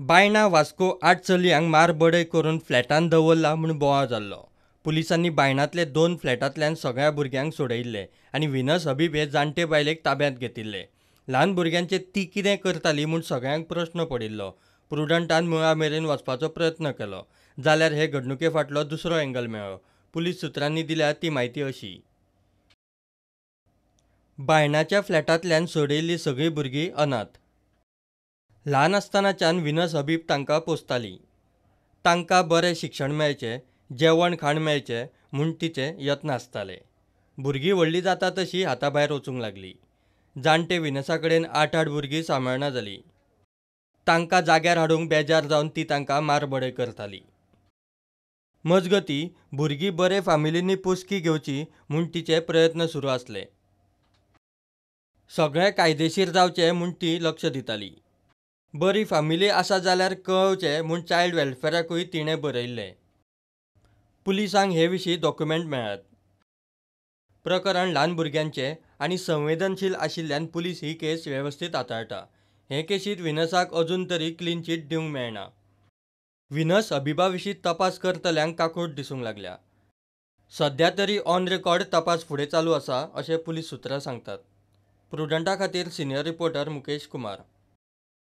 बायणा वास्को 8 चलयांक मारबडय करून फ्लॅटान दवरला म्हूण बोवाळ जाल्लो. पुलिसांनी बायणांतले 2 फ्लॅटांतल्यान सगळ्या भुरग्यांक सोडयिल्ले आनी विनस हबीब हे जाणटे बायलेक ताब्यांत घेतिल्ले. ल्हान भुरग्यांचेर ती कितें करताली म्हूण सगळ्यांक प्रस्न पडिल्लो. प्रुडंटान मुळा मेरेन वचपाचो प्रयत्न केलो जाल्यार हे घडणुके फाटलो दुसरो एंगल मेळ्ळो. पुलीस सुत्रांनी दिल्या ती म्हायती अशी: बायणाच्या फ्लॅटांतल्यान सोडयिल्लीं सगळीं भुरगीं अनाथ. ल्हान आसतनाच्यान विनस हबीब तांकां पोसताली. तांकां बरें शिक्षण मेळचें, जेवण खाण मेळचें म्हूण तिचे यत्न आसताले. भुरगीं व्हडलीं जाता तशीं हाताभायर वचूंक लागलीं. जाणटे विनसा कडेन 8 भुरगीं सांबाळना जालीं. तांकां जाग्यार हाडूंक बेजार जावन ती तांकां मारबडय करताली. मजगतीं भुरगीं बरे फामिलींनी पोसकी घेवची म्हूण तिचे प्रयत्न सुरू आसले. सगळें कायदेशीर जावचें म्हूण ती लक्ष दिताली. बरी फामिली आसा जाल्यार कळोवचें म्हूण चायल्ड वेलफेअराकूय तिणें बरयल्लें. पुलिसांक हे विशीं डॉक्युमेंट मेळ्ळ्यात. प्रकरण ल्हान भुरग्यांचें आनी संवेदनशील आशिल्ल्यान पुलीस ही केस वेवस्थीत हाताळटा. हे केशींत विनसाक अजून तरी क्लीन चीट दिवंक मेळना. विनस हबीबा विशीं तपास करतल्यांक काकूट दिसूंक लागल्या. सध्या तरी ऑन रेकॉर्ड तपास फुडें चालू आसा अशें पुलीस सुत्रां सांगतात. प्रुडंटा खातीर सिनियर रिपोर्टर मुकेश कुमार.